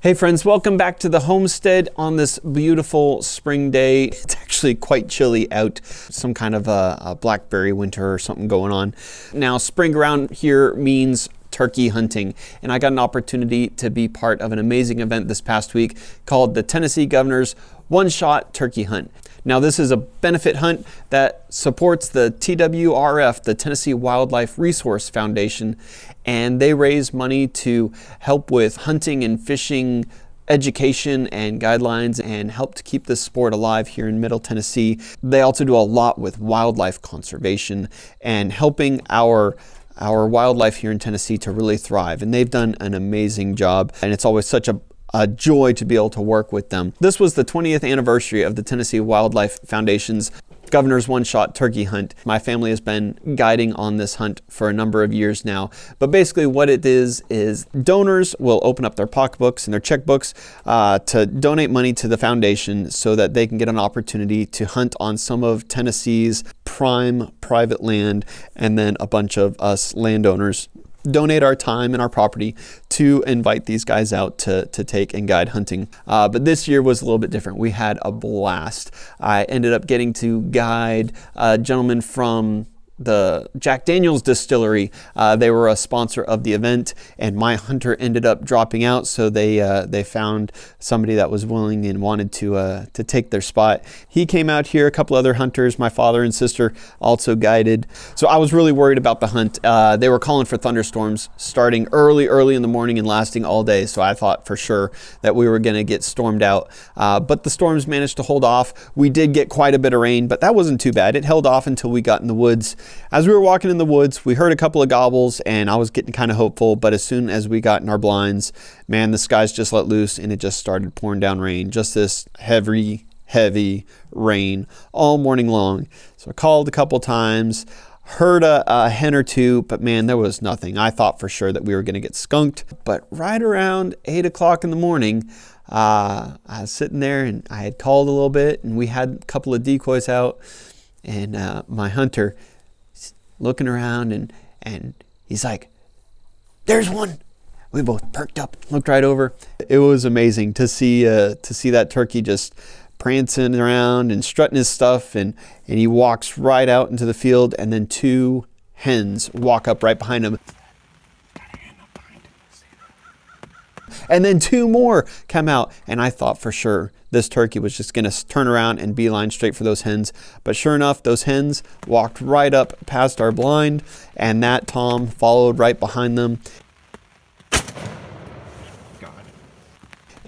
Hey friends, welcome back to the Homestead on this beautiful spring day. It's actually quite chilly out, some kind of a blackberry winter or something going on. Now spring around here means turkey hunting, and I got an opportunity to be part of an amazing event this past week called the Tennessee Governor's One-Shot Turkey Hunt. Now this is a benefit hunt that supports the TWRF, the Tennessee Wildlife Resource Foundation, and they raise money to help with hunting and fishing education and guidelines and help to keep this sport alive here in Middle Tennessee. They also do a lot with wildlife conservation and helping our wildlife here in Tennessee to really thrive, and they've done an amazing job, and it's always such a joy to be able to work with them. This was the 20th anniversary of the Tennessee Wildlife Foundation's Governor's One-Shot Turkey Hunt. My family has been guiding on this hunt for a number of years now, but basically what it is donors will open up their pocketbooks and their checkbooks to donate money to the foundation so that they can get an opportunity to hunt on some of Tennessee's prime private land, and then a bunch of us landowners donate our time and our property to invite these guys out to take and guide hunting. But this year was a little bit different. We had a blast. I ended up getting to guide a gentleman from the Jack Daniel's distillery. They were a sponsor of the event, and my hunter ended up dropping out, so they found somebody that was willing and wanted to take their spot. He came out here, a couple other hunters, my father and sister also guided. So I was really worried about the hunt. They were calling for thunderstorms starting early in the morning and lasting all day, so I thought for sure that we were gonna get stormed out. But the storms managed to hold off. We did get quite a bit of rain, but that wasn't too bad. It held off until we got in the woods. As we were walking in the woods, we heard a couple of gobbles, and I was getting kind of hopeful, but as soon as we got in our blinds, man, the skies just let loose and it just started pouring down rain. Just this heavy rain all morning long. So I called a couple times, heard a hen or two, but man, there was nothing. I thought for sure that we were going to get skunked. But right around 8 o'clock in the morning, I was sitting there and I had called a little bit, and we had a couple of decoys out, and my hunter looking around and he's like, "There's one." We both perked up, looked right over. It was amazing to see that turkey just prancing around and strutting his stuff, and he walks right out into the field, and then two hens walk up right behind him. And then two more come out, and I thought for sure this turkey was just gonna turn around and beeline straight for those hens. But sure enough, those hens walked right up past our blind, and that tom followed right behind them.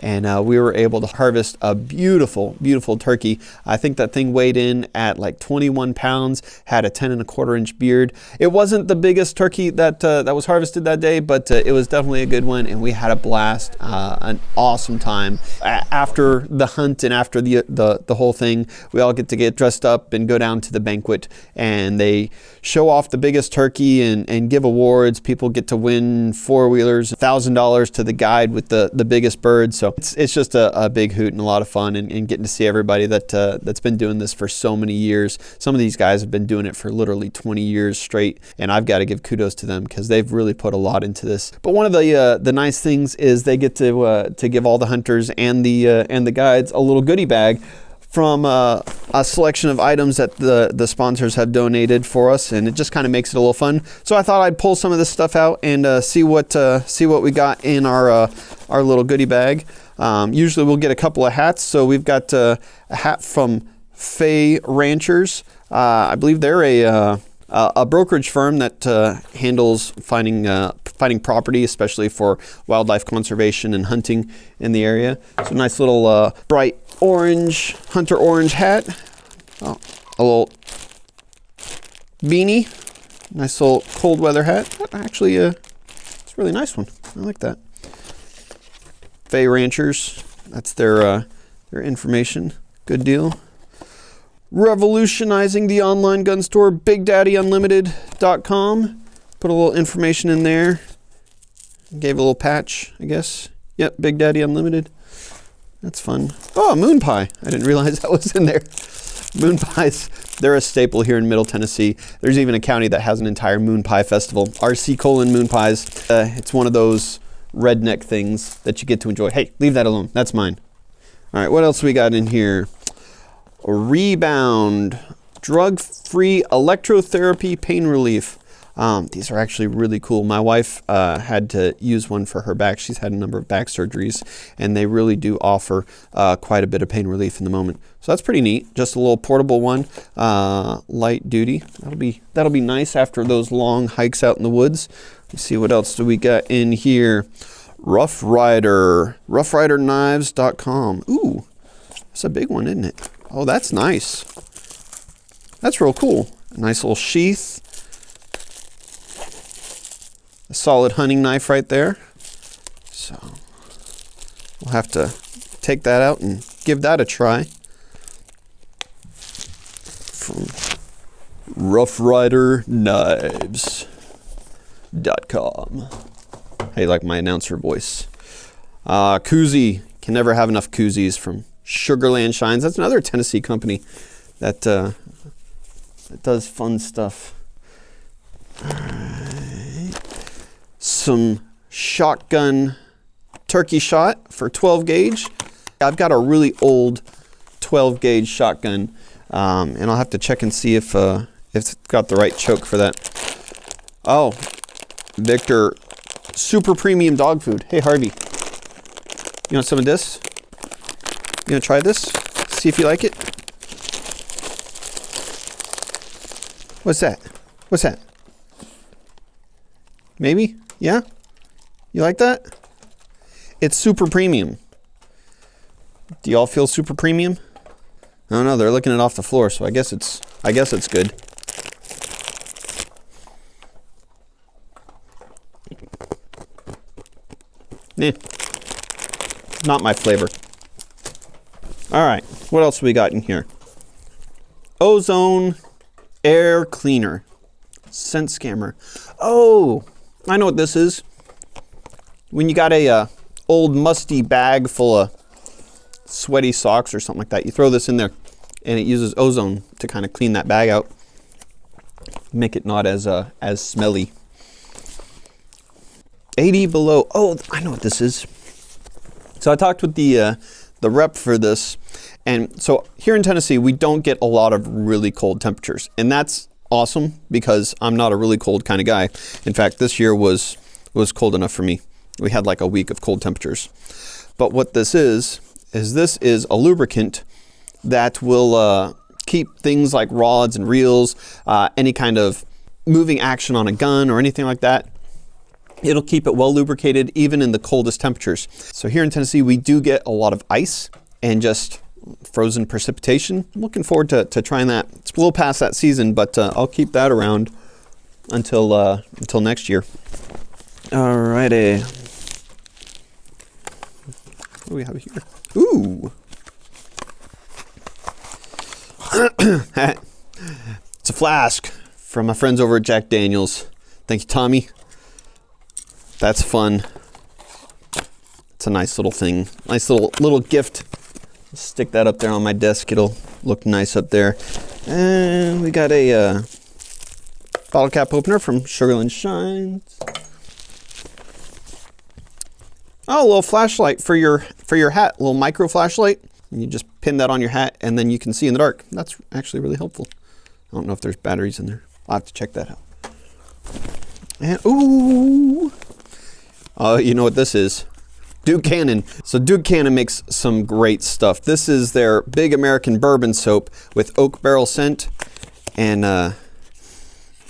And we were able to harvest a beautiful turkey. I think that thing weighed in at like 21 pounds, had a 10¼ inch beard. It wasn't the biggest turkey that was harvested that day, but it was definitely a good one, and we had a blast, an awesome time. After the hunt and after the whole thing, we all get to get dressed up and go down to the banquet, and they show off the biggest turkey and give awards. People get to win four-wheelers, $1,000 to the guide with the biggest bird. So it's just a big hoot and a lot of fun, and getting to see everybody that's been doing this for so many years. Some of these guys have been doing it for literally 20 years straight, and I've got to give kudos to them because they've really put a lot into this. But one of the nice things is they get to give all the hunters and the guides a little goodie bag from a selection of items that the sponsors have donated for us, and it just kind of makes it a little fun. So I thought I'd pull some of this stuff out and see what we got in our little goodie bag. Usually we'll get a couple of hats, so we've got a hat from Fay Ranchers. I believe they're a brokerage firm that handles finding property, especially for wildlife conservation and hunting in the area. So nice little bright orange, hunter orange hat. Oh, a little beanie. Nice little cold weather hat. Actually, it's a really nice one. I like that. Fay Ranchers. That's their information. Good deal. Revolutionizing the online gun store, BigDaddyUnlimited.com. Put a little information in there. Gave a little patch, I guess. Yep, Big Daddy Unlimited. That's fun. Oh, moon pie. I didn't realize that was in there. Moon pies, they're a staple here in Middle Tennessee. There's even a county that has an entire moon pie festival. RC Moon pies. It's one of those redneck things that you get to enjoy. Hey, leave that alone. That's mine. All right, what else we got in here? Rebound, drug-free electrotherapy pain relief. These are actually really cool. My wife had to use one for her back. She's had a number of back surgeries, and they really do offer quite a bit of pain relief in the moment. So that's pretty neat. Just a little portable one, light duty. That'll be nice after those long hikes out in the woods. Let's see, what else do we got in here? Rough Rider, roughriderknives.com. Ooh, that's a big one, isn't it? Oh, that's nice. That's real cool. A nice little sheath. A solid hunting knife right there. So we'll have to take that out and give that a try. From roughriderknives.com. How you like my announcer voice? Koozie. Can never have enough koozies from Sugarland Shines. That's another Tennessee company that does fun stuff. All right. Some shotgun turkey shot for 12 gauge. I've got a really old 12 gauge shotgun, and I'll have to check and see if it's got the right choke for that. Oh, Victor, super premium dog food. Hey, Harvey, you want some of this? You want to try this? See if you like it? What's that? What's that? Maybe? Yeah? You like that? It's super premium. Do y'all feel super premium? I don't know, they're looking it off the floor, so I guess it's good. Not my flavor. All right, what else we got in here? Ozone air cleaner, scent scammer. Oh, I know what this is. When you got a old musty bag full of sweaty socks or something like that, you throw this in there, and it uses ozone to kind of clean that bag out, make it not as smelly. 80 below. Oh, I know what this is. So I talked with the rep for this, and so here in Tennessee we don't get a lot of really cold temperatures, and that's awesome because I'm not a really cold kind of guy. In fact, this year was cold enough for me. We had like a week of cold temperatures. But what this is this is a lubricant that will keep things like rods and reels, any kind of moving action on a gun or anything like that. It'll keep it well lubricated even in the coldest temperatures. So here in Tennessee, we do get a lot of ice and just frozen precipitation. I'm looking forward to trying that. It's a little past that season, but I'll keep that around until next year. Alrighty. What do we have here? Ooh. It's a flask from my friends over at Jack Daniels. Thank you, Tommy. That's fun. It's a nice little thing. Nice little gift. Stick that up there on my desk. It'll look nice up there. And we got a bottle cap opener from Sugarland Shines. Oh, a little flashlight for your hat. A little micro flashlight. And you just pin that on your hat and then you can see in the dark. That's actually really helpful. I don't know if there's batteries in there. I'll have to check that out. And ooh. Oh, you know what this is? Duke Cannon. So Duke Cannon makes some great stuff. This is their Big American Bourbon Soap with oak barrel scent. And, oh,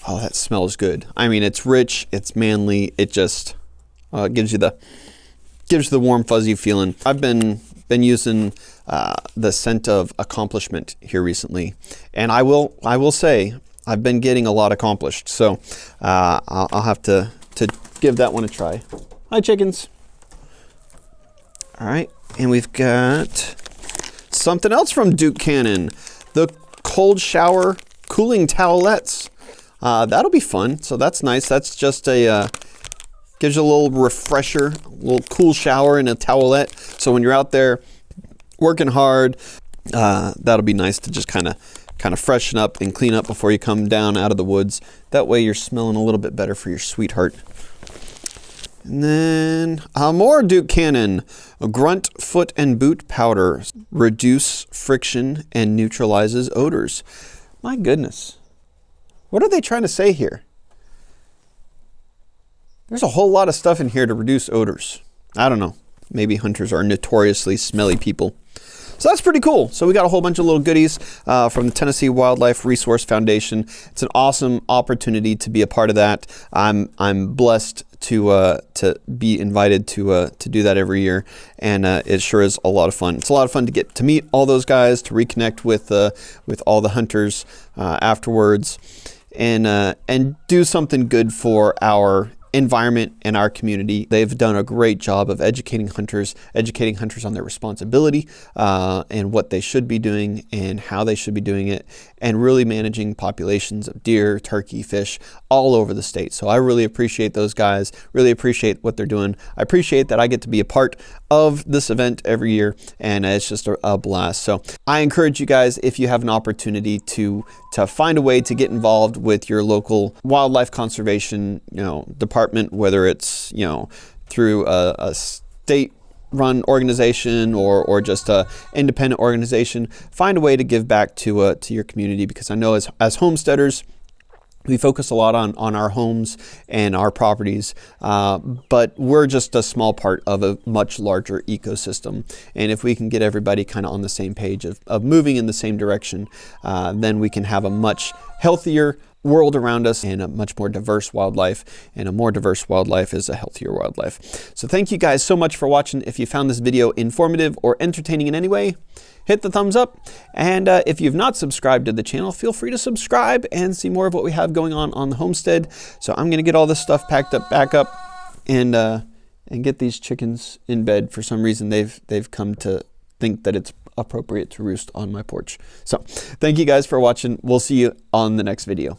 that smells good. I mean, it's rich, it's manly, it just gives you the warm, fuzzy feeling. I've been using the scent of accomplishment here recently. And I will say, I've been getting a lot accomplished. So I'll have to give that one a try. Hi, chickens. All right, and we've got something else from Duke Cannon, the cold shower cooling towelettes. That'll be fun. So that's nice. That's just gives you a little refresher, a little cool shower in a towelette. So when you're out there working hard, that'll be nice to just kind of freshen up and clean up before you come down out of the woods. That way you're smelling a little bit better for your sweetheart. And then more Duke Cannon. A grunt, foot, and boot powder. Reduce friction and neutralizes odors. My goodness. What are they trying to say here? There's a whole lot of stuff in here to reduce odors. I don't know. Maybe hunters are notoriously smelly people. So that's pretty cool. So we got a whole bunch of little goodies from the Tennessee Wildlife Resource Foundation. It's an awesome opportunity to be a part of that. I'm blessed to be invited to do that every year, and it sure is a lot of fun. It's a lot of fun to get to meet all those guys, to reconnect with all the hunters afterwards, and do something good for our environment and our community. They've done a great job of educating hunters on their responsibility and what they should be doing and how they should be doing it, and really managing populations of deer, turkey, fish all over the state. So I really appreciate those guys, really appreciate what they're doing. I appreciate that I get to be a part of this event every year, and it's just a blast. So I encourage you guys, if you have an opportunity to find a way to get involved with your local wildlife conservation, department, whether it's, through a state run organization or just a independent organization, find a way to give back to your community, because I know as homesteaders, we focus a lot on our homes and our properties, but we're just a small part of a much larger ecosystem. And if we can get everybody kind of on the same page of moving in the same direction, then we can have a much healthier world around us and a much more diverse wildlife, and a more diverse wildlife is a healthier wildlife. So thank you guys so much for watching. If you found this video informative or entertaining in any way, hit the thumbs up, and if you've not subscribed to the channel, feel free to subscribe and see more of what we have going on the homestead. So I'm gonna get all this stuff packed up back up and get these chickens in bed. For some reason they've come to think that it's appropriate to roost on my porch. So thank you guys for watching. We'll see you on the next video.